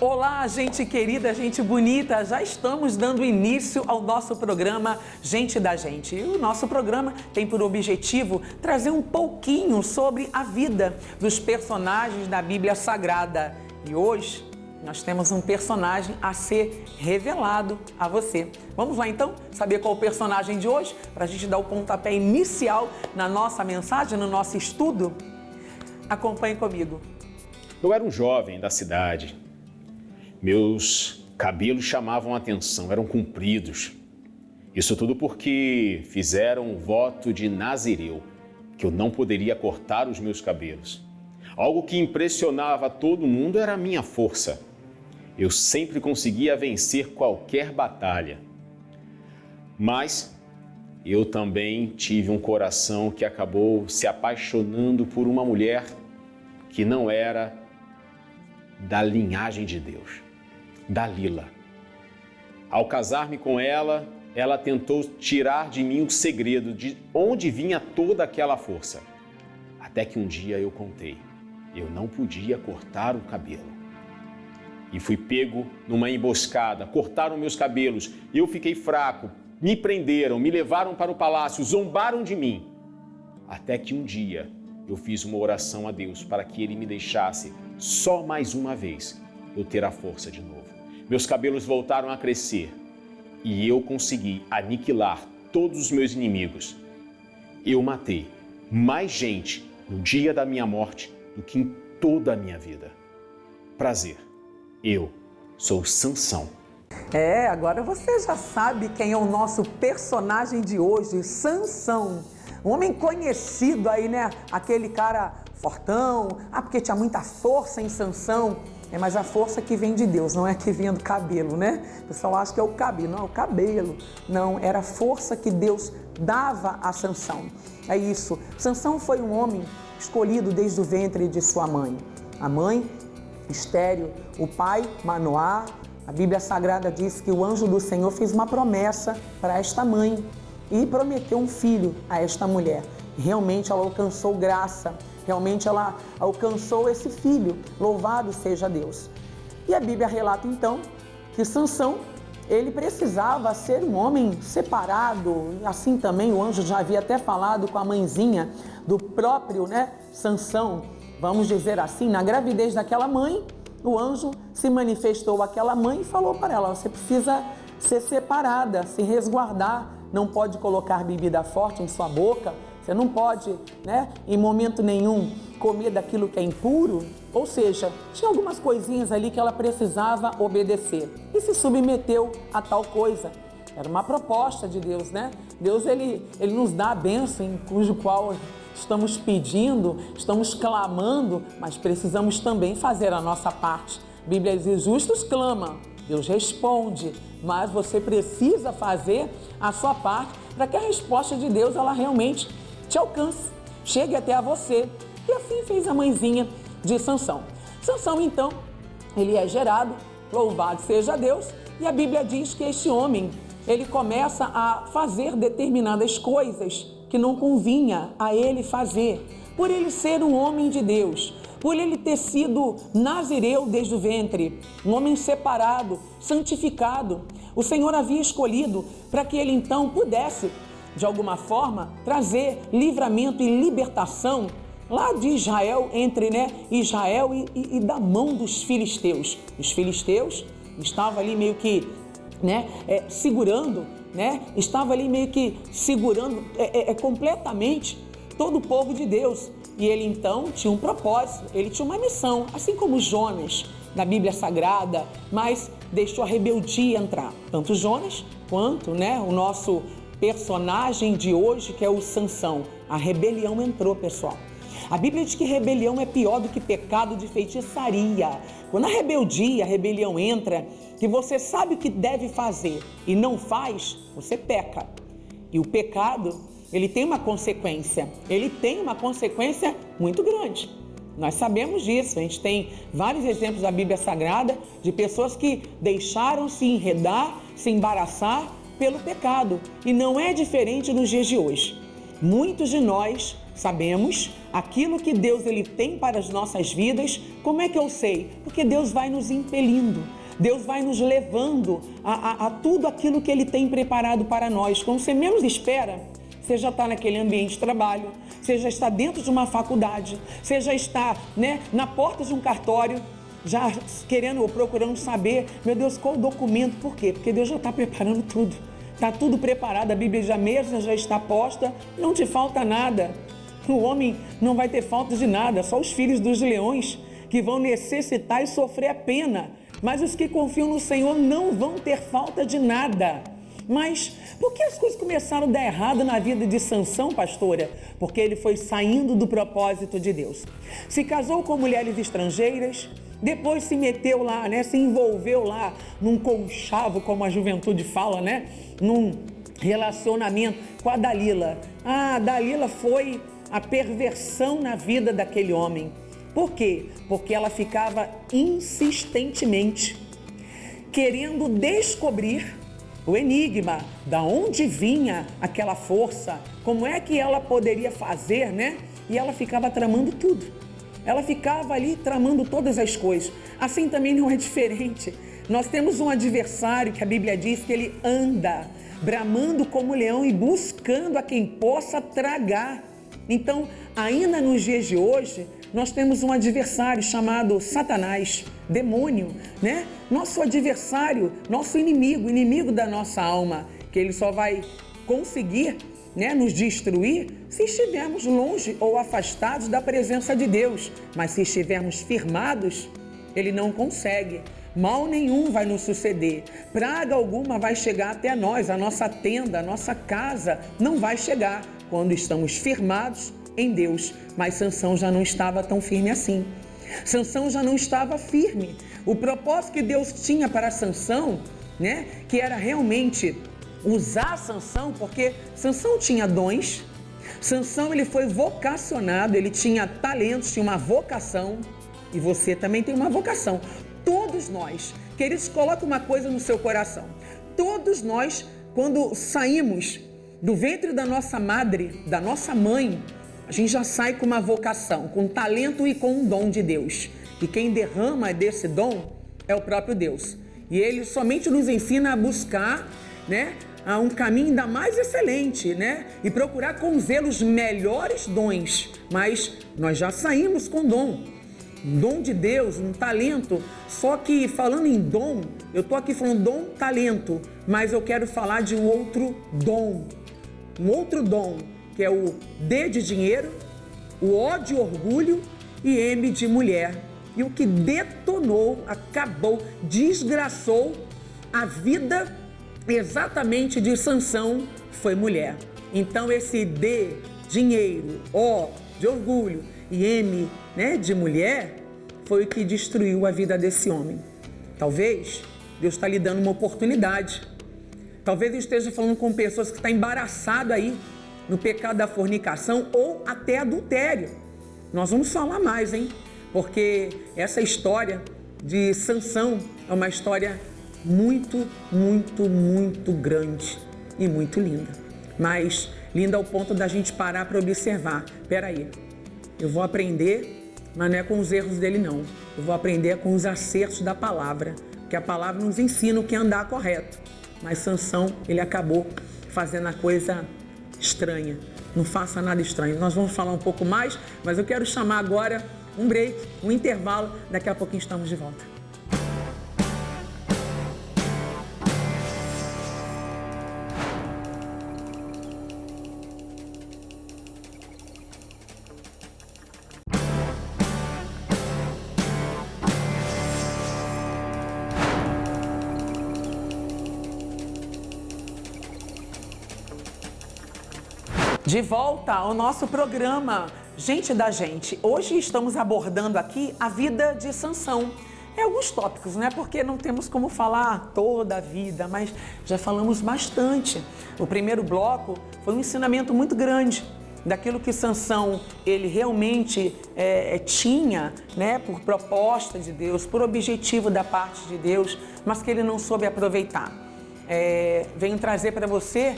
Olá, gente querida, gente bonita, já estamos dando início ao nosso programa Gente da Gente. E o nosso programa tem por objetivo trazer um pouquinho sobre a vida dos personagens da Bíblia Sagrada. E hoje nós temos um personagem a ser revelado a você. Vamos lá então saber qual é o personagem de hoje, para a gente dar o pontapé inicial na nossa mensagem, no nosso estudo? Acompanhe comigo. Eu era um jovem da cidade. Meus cabelos chamavam a atenção, eram compridos. Isso tudo porque fizeram um voto de Nazireu, que eu não poderia cortar os meus cabelos. Algo que impressionava todo mundo era a minha força. Eu sempre conseguia vencer qualquer batalha. Mas eu também tive um coração que acabou se apaixonando por uma mulher que não era da linhagem de Deus. Dalila. Ao casar-me com ela, ela tentou tirar de mim o segredo de onde vinha toda aquela força. Até que um dia eu contei, eu não podia cortar o cabelo. E fui pego numa emboscada, cortaram meus cabelos, eu fiquei fraco, me prenderam, me levaram para o palácio, zombaram de mim. Até que um dia eu fiz uma oração a Deus para que Ele me deixasse só mais uma vez eu ter a força de novo. Meus cabelos voltaram a crescer e eu consegui aniquilar todos os meus inimigos. Eu matei mais gente no dia da minha morte do que em toda a minha vida. Prazer, eu sou Sansão. Agora você já sabe quem é o nosso personagem de hoje, Sansão. Um homem conhecido aí, né? Aquele cara fortão, porque tinha muita força em Sansão. Mas a força que vem de Deus, não é que vinha do cabelo, né? O pessoal acha que é o cabelo, não, é o cabelo. Não, era a força que Deus dava a Sansão. É isso. Sansão foi um homem escolhido desde o ventre de sua mãe. A mãe, estéril, o pai, Manoá. A Bíblia Sagrada diz que o anjo do Senhor fez uma promessa para esta mãe e prometeu um filho a esta mulher. Realmente ela alcançou graça. Realmente ela alcançou esse filho, louvado seja Deus. E a Bíblia relata então que Sansão, ele precisava ser um homem separado, e assim também o anjo já havia até falado com a mãezinha do próprio, Sansão, vamos dizer assim, na gravidez daquela mãe, o anjo se manifestou àquela mãe e falou para ela, você precisa ser separada, se resguardar, não pode colocar bebida forte em sua boca, você não pode, em momento nenhum, comer daquilo que é impuro. Ou seja, tinha algumas coisinhas ali que ela precisava obedecer. E se submeteu a tal coisa. Era uma proposta de Deus, Deus, ele nos dá a bênção em cujo qual estamos pedindo, estamos clamando, mas precisamos também fazer a nossa parte. A Bíblia diz, justos clamam, Deus responde, mas você precisa fazer a sua parte para que a resposta de Deus, ela realmente te alcance, chegue até a você. E assim fez a mãezinha de Sansão. Sansão, então, ele é gerado, louvado seja Deus, e a Bíblia diz que este homem, ele começa a fazer determinadas coisas que não convinha a ele fazer, por ele ser um homem de Deus, por ele ter sido nazireu desde o ventre, um homem separado, santificado. O Senhor havia escolhido para que ele então pudesse, de alguma forma, trazer livramento e libertação lá de Israel, entre Israel e da mão dos filisteus. Os filisteus estavam ali meio que segurando, estava ali meio que segurando completamente todo o povo de Deus. E ele então tinha um propósito, ele tinha uma missão, assim como Jonas na Bíblia Sagrada, mas deixou a rebeldia entrar. Tanto Jonas quanto o nosso personagem de hoje, que é o Sansão. A rebelião entrou, pessoal. A Bíblia diz que rebelião é pior do que pecado de feitiçaria. Quando a rebelião entra, que você sabe o que deve fazer e não faz, você peca. E o pecado, ele tem uma consequência muito grande. Nós sabemos disso, a gente tem vários exemplos da Bíblia Sagrada de pessoas que deixaram se enredar, se embaraçar pelo pecado. E não é diferente nos dias de hoje. Muitos de nós sabemos aquilo que Deus ele tem para as nossas vidas. Como é que eu sei? Porque Deus vai nos impelindo, Deus vai nos levando a tudo aquilo que Ele tem preparado para nós. Quando você menos espera, você já está naquele ambiente de trabalho, você já está dentro de uma faculdade, você já está, na porta de um cartório, já querendo ou procurando saber, meu Deus, qual o documento? Por quê? Porque Deus já está preparando tudo. Está tudo preparado, a Bíblia já está posta, não te falta nada. O homem não vai ter falta de nada, só os filhos dos leões que vão necessitar e sofrer a pena. Mas os que confiam no Senhor não vão ter falta de nada. Mas por que as coisas começaram a dar errado na vida de Sansão, pastora? Porque ele foi saindo do propósito de Deus. Se casou com mulheres estrangeiras, depois se meteu lá, se envolveu lá num conchavo, como a juventude fala, num relacionamento com a Dalila. A Dalila foi a perversão na vida daquele homem. Por quê? Porque ela ficava insistentemente querendo descobrir o enigma, da onde vinha aquela força, como é que ela poderia fazer, E ela ficava tramando tudo. Ela ficava ali tramando todas as coisas. Assim também não é diferente. Nós temos um adversário que a Bíblia diz que ele anda bramando como leão e buscando a quem possa tragar. Então, ainda nos dias de hoje, nós temos um adversário chamado Satanás, demônio, Nosso adversário, nosso inimigo da nossa alma, que ele só vai conseguir, nos destruir se estivermos longe ou afastados da presença de Deus. Mas se estivermos firmados, ele não consegue. Mal nenhum vai nos suceder. Praga alguma vai chegar até nós, a nossa tenda, a nossa casa não vai chegar quando estamos firmados em Deus. Mas Sansão já não estava tão firme assim. Sansão já não estava firme. O propósito que Deus tinha para Sansão, que era realmente usar Sansão, porque Sansão tinha dons. Sansão ele foi vocacionado, ele tinha talentos, tinha uma vocação. E você também tem uma vocação. Todos nós, queridos, coloque uma coisa no seu coração. Todos nós, quando saímos do ventre da nossa madre, da nossa mãe, a gente já sai com uma vocação, com um talento e com um dom de Deus. E quem derrama desse dom é o próprio Deus. E Ele somente nos ensina a buscar, a um caminho ainda mais excelente, E procurar com zelo os melhores dons. Mas nós já saímos com dom. Um dom de Deus, um talento. Só que falando em dom, eu estou aqui falando dom, talento. Mas eu quero falar de um outro dom. Um outro dom, que é o D de dinheiro, o O de orgulho e M de mulher. E o que detonou, acabou, desgraçou a vida exatamente de Sansão foi mulher. Então esse D, dinheiro, O de orgulho e M, de mulher, foi o que destruiu a vida desse homem. Talvez Deus está lhe dando uma oportunidade. Talvez eu esteja falando com pessoas que estão embaraçadas aí no pecado da fornicação ou até adultério. Nós vamos falar mais, porque essa história de Sansão é uma história muito, muito, muito grande e muito linda. Mas linda ao ponto da gente parar para observar. Peraí, eu vou aprender, mas não é com os erros dele não. Eu vou aprender com os acertos da palavra, porque a palavra nos ensina o que é andar correto. Mas Sansão, ele acabou fazendo a coisa estranha. Não faça nada estranho. Nós vamos falar um pouco mais, mas eu quero chamar agora um break, um intervalo. Daqui a pouquinho estamos de volta. De volta ao nosso programa Gente da Gente. Hoje estamos abordando aqui a vida de Sansão. Alguns tópicos, Porque não temos como falar toda a vida, mas já falamos bastante. O primeiro bloco foi um ensinamento muito grande daquilo que Sansão ele realmente tinha, por proposta de Deus, por objetivo da parte de Deus, mas que ele não soube aproveitar. Venho trazer para você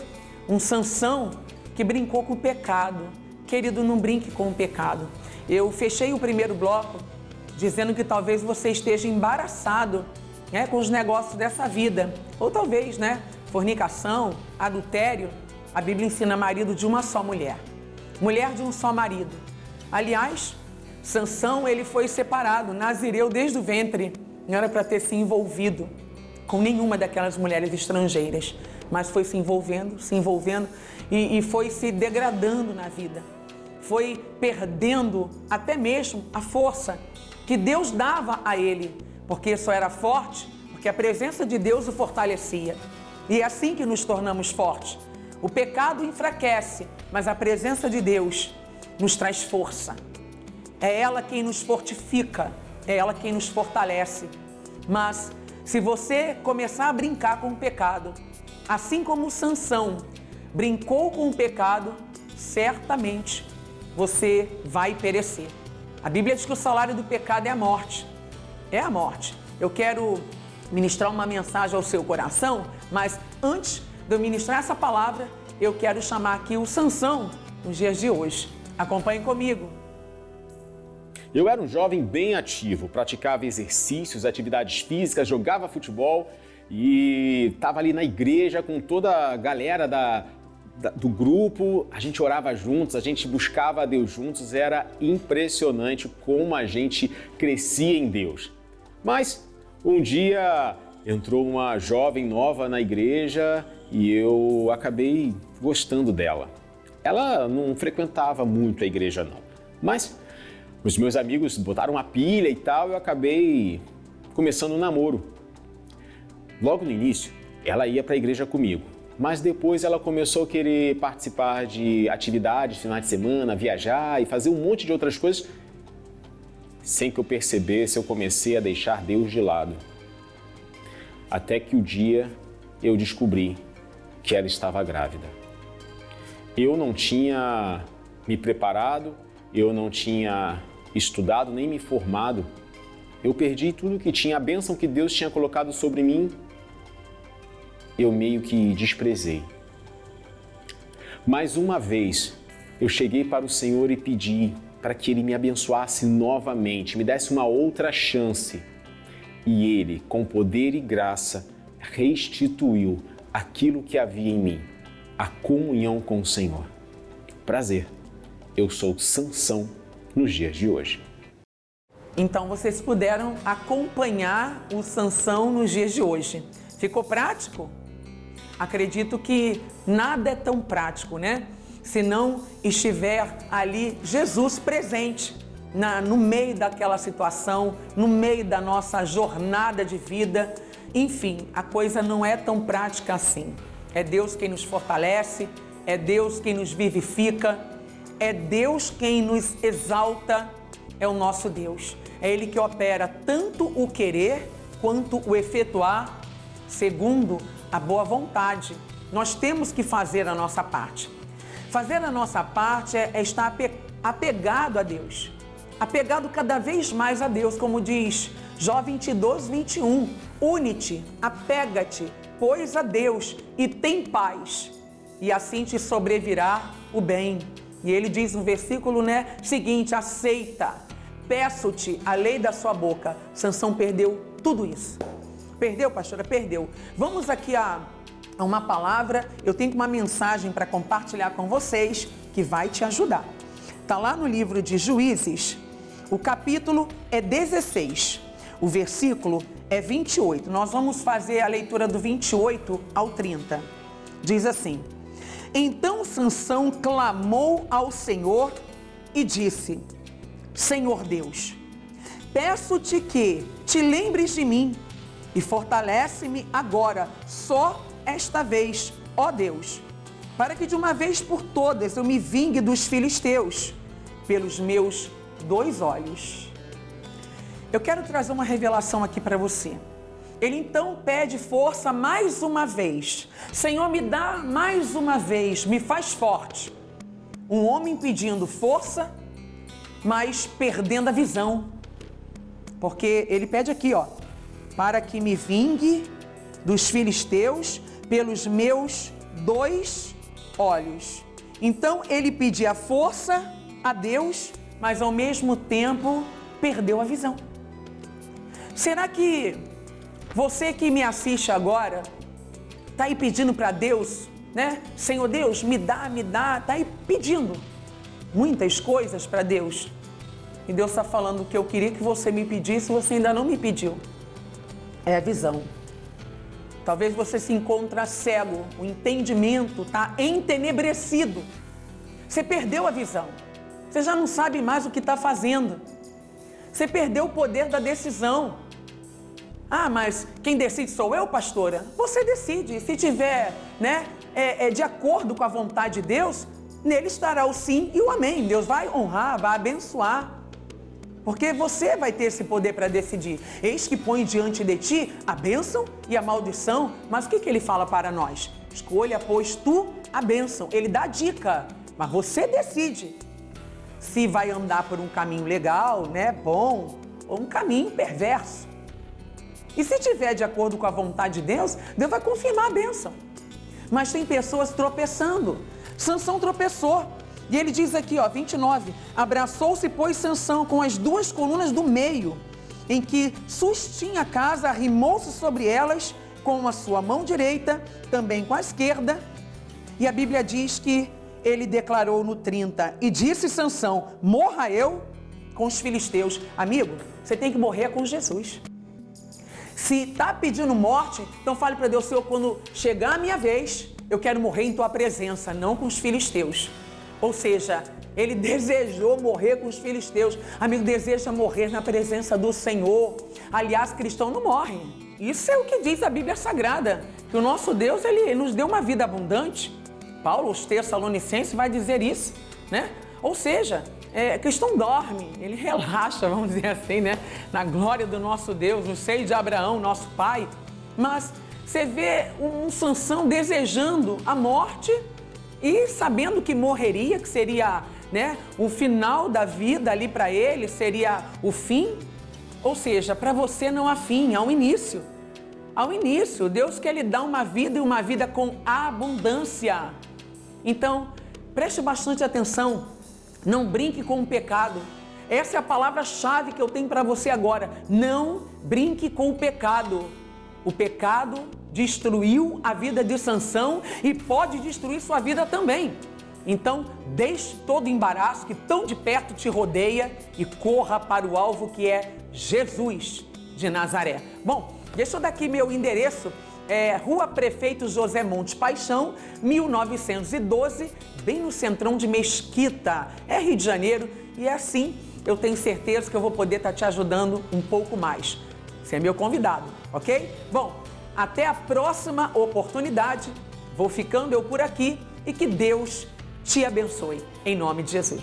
um Sansão que brincou com o pecado, querido, não brinque com o pecado. Eu fechei o primeiro bloco dizendo que talvez você esteja embaraçado, né, com os negócios dessa vida. Ou talvez, né, fornicação, adultério. A Bíblia ensina marido de uma só mulher. Mulher de um só marido. Aliás, Sansão, ele foi separado, nazireu desde o ventre. Não era para ter se envolvido com nenhuma daquelas mulheres estrangeiras, mas foi se envolvendo e foi se degradando na vida. Foi perdendo até mesmo a força que Deus dava a ele, porque só era forte porque a presença de Deus o fortalecia. E é assim que nos tornamos fortes. O pecado enfraquece, mas a presença de Deus nos traz força. É ela quem nos fortifica, é ela quem nos fortalece. Mas se você começar a brincar com o pecado, assim como Sansão brincou com o pecado, certamente você vai perecer. A Bíblia diz que o salário do pecado é a morte. É a morte. Eu quero ministrar uma mensagem ao seu coração, mas antes de eu ministrar essa palavra, eu quero chamar aqui o Sansão nos dias de hoje. Acompanhe comigo. Eu era um jovem bem ativo, praticava exercícios, atividades físicas, jogava futebol e estava ali na igreja com toda a galera do grupo. A gente orava juntos, a gente buscava a Deus juntos, era impressionante como a gente crescia em Deus. Mas um dia entrou uma jovem nova na igreja e eu acabei gostando dela. Ela não frequentava muito a igreja não, mas os meus amigos botaram uma pilha e tal, eu acabei começando um namoro. Logo no início, ela ia para a igreja comigo, mas depois ela começou a querer participar de atividades, finais de semana, viajar e fazer um monte de outras coisas. Sem que eu percebesse, eu comecei a deixar Deus de lado. Até que o dia eu descobri que ela estava grávida. Eu não tinha me preparado, eu não tinha estudado nem me formado. Eu perdi tudo que tinha, a bênção que Deus tinha colocado sobre mim, eu meio que desprezei. Mais uma vez, eu cheguei para o Senhor e pedi para que Ele me abençoasse novamente, me desse uma outra chance. E Ele, com poder e graça, restituiu aquilo que havia em mim, a comunhão com o Senhor. Prazer, eu sou Sansão nos dias de hoje. Então vocês puderam acompanhar o Sansão nos dias de hoje. Ficou prático? Acredito que nada é tão prático, né? Se não estiver ali Jesus presente no meio daquela situação, no meio da nossa jornada de vida. Enfim, a coisa não é tão prática assim. É Deus quem nos fortalece, é Deus quem nos vivifica, é Deus quem nos exalta, é o nosso Deus. É Ele que opera tanto o querer quanto o efetuar segundo a boa vontade. Nós temos que fazer a nossa parte. Fazer a nossa parte é estar apegado a Deus. Apegado cada vez mais a Deus, como diz Jó 22, 21. Une-te, apega-te, pois a Deus e tem paz, e assim te sobrevirá o bem. E ele diz no versículo seguinte, aceita, peço-te a lei da sua boca. Sansão perdeu tudo isso. Perdeu, pastora? Perdeu. Vamos aqui a uma palavra, eu tenho uma mensagem para compartilhar com vocês que vai te ajudar. Está lá no livro de Juízes, o capítulo é 16, o versículo é 28. Nós vamos fazer a leitura do 28 ao 30. Diz assim: Então Sansão clamou ao Senhor e disse: Senhor Deus, peço-te que te lembres de mim e fortalece-me agora, só esta vez, ó Deus, para que de uma vez por todas eu me vingue dos filisteus, pelos meus 2 olhos. Eu quero trazer uma revelação aqui para você. Ele então pede força mais uma vez. Senhor, me dá mais uma vez, me faz forte. Um homem pedindo força, mas perdendo a visão. Porque ele pede aqui, para que me vingue dos filisteus pelos meus 2 olhos. Então ele pedia força a Deus, mas ao mesmo tempo perdeu a visão. Será que você que me assiste agora está aí pedindo para Deus, né? Senhor Deus, me dá, está aí pedindo muitas coisas para Deus. E Deus está falando que eu queria que você me pedisse, você ainda não me pediu. É a visão. Talvez você se encontre cego, o entendimento está entenebrecido. Você perdeu a visão. Você já não sabe mais o que está fazendo. Você perdeu o poder da decisão. Ah, mas quem decide sou eu, pastora? Você decide. Se tiver, de acordo com a vontade de Deus, nele estará o sim e o amém. Deus vai honrar, vai abençoar. Porque você vai ter esse poder para decidir. Eis que põe diante de ti a bênção e a maldição. Mas o que ele fala para nós? Escolha, pois, tu a bênção. Ele dá dica, mas você decide. Se vai andar por um caminho legal, bom, ou um caminho perverso. E se tiver de acordo com a vontade de Deus, Deus vai confirmar a bênção. Mas tem pessoas tropeçando. Sansão tropeçou. E ele diz aqui, 29, abraçou-se, pois, Sansão com as duas colunas do meio, em que sustinha a casa, arrimou-se sobre elas com a sua mão direita, também com a esquerda. E a Bíblia diz que ele declarou no 30, e disse Sansão, morra eu com os filisteus. Amigo, você tem que morrer com Jesus. Se está pedindo morte, então fale para Deus, Senhor, quando chegar a minha vez, eu quero morrer em tua presença, não com os filisteus. Ou seja, ele desejou morrer com os filisteus. Amigo, deseja morrer na presença do Senhor. Aliás, cristão não morre. Isso é o que diz a Bíblia Sagrada, que o nosso Deus, ele nos deu uma vida abundante. Paulo, aos Tessalonicenses, vai dizer isso, Ou seja, cristão dorme, ele relaxa, vamos dizer assim, na glória do nosso Deus, no seio de Abraão, nosso pai. Mas você vê um Sansão desejando a morte e sabendo que morreria, que seria o final da vida ali para ele, seria o fim. Ou seja, para você não há fim, há um início. Ao início, Deus quer lhe dar uma vida e uma vida com abundância. Então, preste bastante atenção, não brinque com o pecado. Essa é a palavra-chave que eu tenho para você agora. Não brinque com o pecado. O pecado destruiu a vida de Sansão e pode destruir sua vida também. Então, deixe todo o embaraço que tão de perto te rodeia e corra para o alvo que é Jesus de Nazaré. Bom, deixa eu dar aqui meu endereço. Rua Prefeito José Montes Paixão, 1912, bem no centrão de Mesquita, Rio de Janeiro. E assim, eu tenho certeza que eu vou poder estar te ajudando um pouco mais. Você é meu convidado, ok? Bom, até a próxima oportunidade. Vou ficando eu por aqui e que Deus te abençoe, em nome de Jesus.